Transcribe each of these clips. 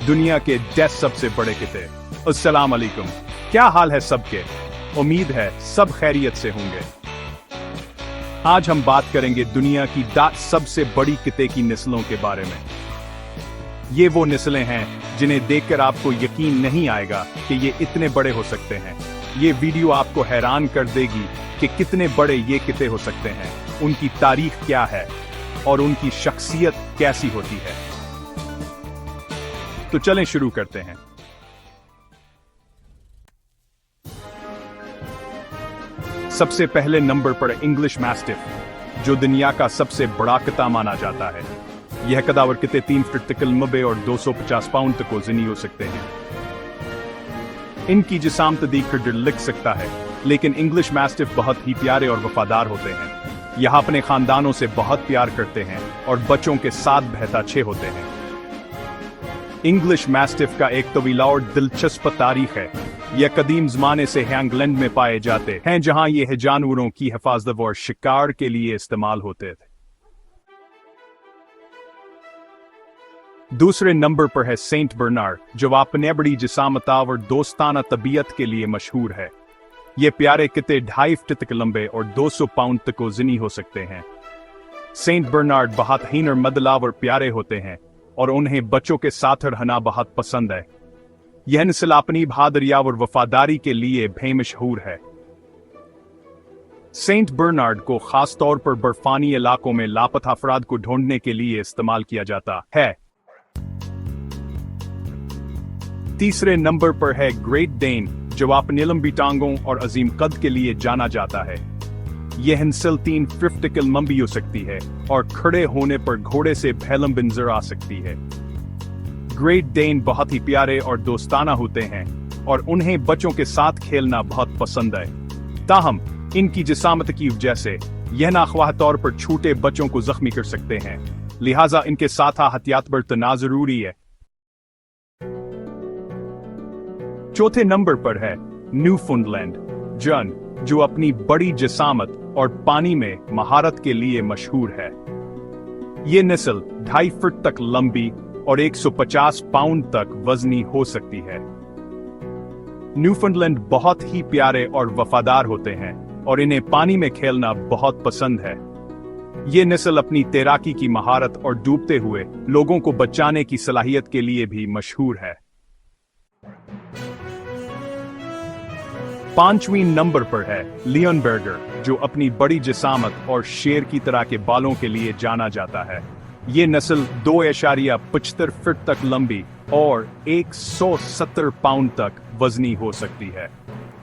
दुनिया के 10 सबसे बड़े किते। अस्सलाम वालेकुम, क्या हाल है सबके? उम्मीद है सब खैरियत से होंगे। आज हम बात करेंगे दुनिया की 10 सबसे बड़ी किते की नस्लों के बारे में। ये वो नस्लें हैं जिन्हें देखकर आपको यकीन नहीं आएगा कि ये इतने बड़े हो सकते हैं। ये वीडियो आपको हैरान कर देगी कि कितने बड़े ये किते हो सकते हैं, उनकी तारीख क्या है और उनकी शख्सियत कैसी होती है। तो चलें शुरू करते हैं। सबसे पहले नंबर पर इंग्लिश मैस्टिफ, जो दुनिया का सबसे बड़ा किता माना जाता है। यह कदावर किते 3 फीट तक लंबे और 250 पाउंड तक वजनी हो सकते हैं। इनकी जिसामत देखकर डर लग सकता है, लेकिन इंग्लिश मैस्टिफ बहुत ही प्यारे और वफादार होते हैं। यह अपने खानदानों से बहुत प्यार करते हैं और बच्चों के साथ बहुताछे होते हैं। इंग्लिश मैस्टिफ का एक तवीला और दिलचस्प तारीख है। यह कदीम जमाने से इंग्लैंड में पाए जाते हैं, जहां यह जानवरों की हिफाजत और शिकार के लिए इस्तेमाल होते थे। दूसरे नंबर पर है सेंट बर्नार्ड, जो अपने बड़ी जिसामत और दोस्ताना तबीयत के लिए मशहूर है। ये प्यारे किते 2.5 फीट तक लंबे और 200 पाउंड तक वजनी हो सकते हैं। सेंट बर्नार्ड बहुत ही नरमदलाव और प्यारे होते हैं और उन्हें बच्चों के साथ रहना बहुत पसंद है। यह नस्ल अपनी बहादुरी और वफादारी के लिए भी मशहूर है। सेंट बर्नार्ड को खास तौर पर बर्फानी इलाकों में लापता अफराद को ढूंढने के लिए इस्तेमाल किया जाता है। तीसरे नंबर पर है ग्रेट डेन, जो अपनी लंबी टांगों और अजीम कद के लिए जाना जाता है। यह नस्ल 3 फीट तक लंबी हो सकती है और खड़े होने पर घोड़े से लंबी नजर आ सकती है। ग्रेट डेन बहुत ही प्यारे और दोस्ताना होते हैं और उन्हें बच्चों के साथ खेलना बहुत पसंद है। ताहम इनकी जिसामत की वजह से यह नाख्वाह तौर पर छोटे बच्चों को जख्मी कर सकते हैं, लिहाजा इनके साथ एहतियात बरतना जरूरी है। चौथे नंबर पर है न्यूफाउंडलैंड जन, जो अपनी बड़ी जिसामत और पानी में महारत के लिए मशहूर है। ये नस्ल 2.5 फीट तक लंबी और 150 पाउंड तक वजनी हो सकती है। न्यूफाउंडलैंड बहुत ही प्यारे और वफादार होते हैं और इन्हें पानी में खेलना बहुत पसंद है। ये नस्ल अपनी तैराकी की महारत और डूबते हुए लोगों को बचाने की सलाहियत के लिए भी मशहूर है। 5वें नंबर पर है लियोनबर्गर, जो अपनी बड़ी जिसामत और शेर की तरह के बालों के लिए जाना जाता है। ये नस्ल 2.75 फीट तक लंबी और 170 पाउंड तक वजनी हो सकती है।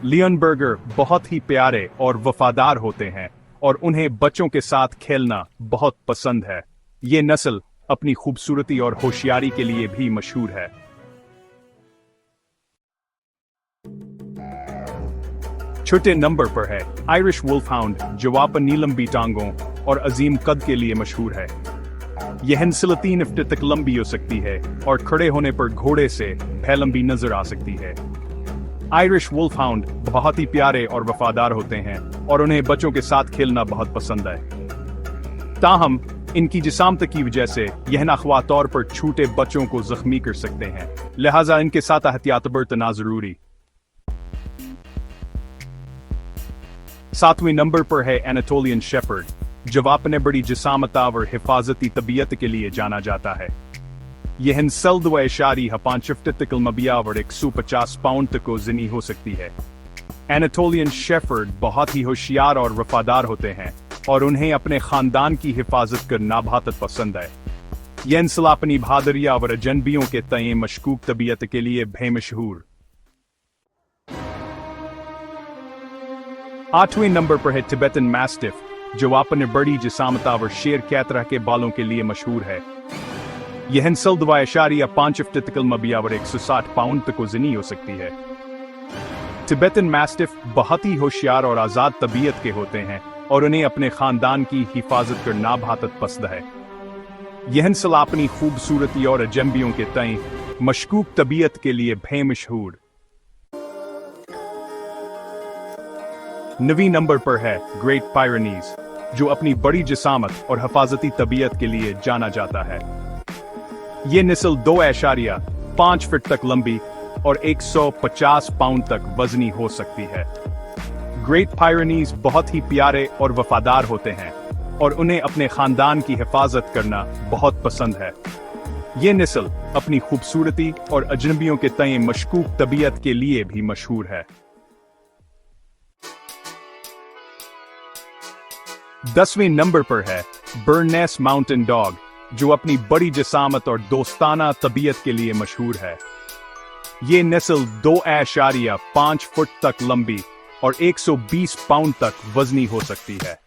लियोनबर्गर बहुत ही प्यारे और वफादार होते हैं और उन्हें बच्चों के साथ खेलना बहुत पसंद है। ये नस्ल अपनी खूबसूरती और होशियारी के लिए भी मशहूर है। छोटे नंबर पर है आयरिश वुल्फहाउंड, जो अपनी लंबी टांगों और अजीम कद के लिए मशहूर है। यह नस्ल 3 फीट तक लंबी हो सकती है और खड़े होने पर घोड़े से लंबी नजर आ सकती है। आयरिश वुल्फहाउंड बहुत ही प्यारे और वफादार होते हैं और उन्हें बच्चों के साथ खेलना बहुत पसंद है। ताहम इनकी जिसामत की वजह से यह नाख्वाह तौर पर छोटे बच्चों को जख्मी कर सकते हैं, लिहाजा इनके साथ एहतियात बरतना जरूरी। 7वें नंबर पर है एनाटोलियन शेफर्ड, जो अपने बड़ी जिसामत और हिफाजती तबीयत के लिए जाना जाता है। यह नस्ल 2.5 फीट तक लंबी और 150 पाउंड तक वजनी हो सकती है। एनाटोलियन शेफर्ड बहुत ही होशियार और वफादार होते हैं और उन्हें अपने खानदान की हिफाजत करना बहुत पसंद है। यह नस्ल अपनी बहादुरी और अजनबियों के तय मशकूक तबीयत के लिए भी मशहूर। 8वें नंबर पर है टिबेटन मैस्टिफ, जो अपने बड़ी जिसामत और शेर की तरह के बालों के लिए मशहूर है। यह नस्ल 2.5 फीट तक लंबी और 160 पाउंड तक वजनी हो सकती है। टिबेटन मैस्टिफ बहुत ही होशियार और आजाद तबीयत के होते हैं और उन्हें अपने खानदान की हिफाजत करना बहुत पसंद है। यह नस्ल अपनी खूबसूरती और अजनबियों के तय मशकूक तबीयत के लिए भी मशहूर। 9वें नंबर पर है ग्रेट पायरेनीज, जो अपनी बड़ी जिसामत और हिफाजती तबीयत के लिए जाना जाता है। ये नस्ल 2.5 5 फीट तक लंबी और 150 पाउंड तक वजनी हो सकती है। ग्रेट पायरेनीज बहुत ही प्यारे और वफादार होते हैं और उन्हें अपने खानदान की हिफाजत करना बहुत पसंद है। ये नस्ल अपनी खूबसूरती और अजनबियों के तय मशकूक तबीयत के लिए भी मशहूर है। 10वें नंबर पर है बर्नेस माउंटेन डॉग, जो अपनी बड़ी जिसामत और दोस्ताना तबीयत के लिए मशहूर है। ये नस्ल 2.5 फुट तक लंबी और 120 पाउंड तक वजनी हो सकती है।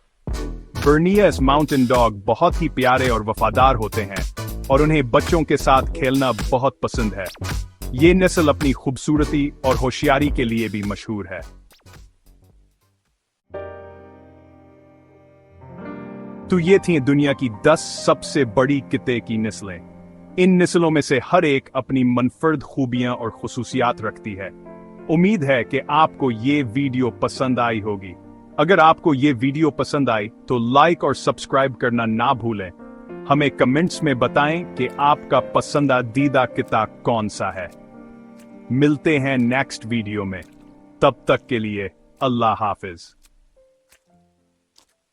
बर्नियस माउंटेन डॉग बहुत ही प्यारे और वफादार होते हैं और उन्हें बच्चों के साथ खेलना बहुत पसंद है। ये नस्ल अपनी खूबसूरती और होशियारी के लिए भी मशहूर है। तो ये थी दुनिया की 10 सबसे बड़ी कुत्ते की नस्लें। इन नस्लों में से हर एक अपनी मनफर्द खूबियां और खुसूसियात रखती है। उम्मीद है कि आपको ये वीडियो पसंद आई होगी। अगर आपको ये वीडियो पसंद आई तो लाइक और सब्सक्राइब करना ना भूलें। हमें कमेंट्स में बताएं कि आपका पसंदीदा कुत्ता कौन सा है। मिलते हैं नेक्स्ट वीडियो में, तब तक के लिए अल्लाह हाफिज।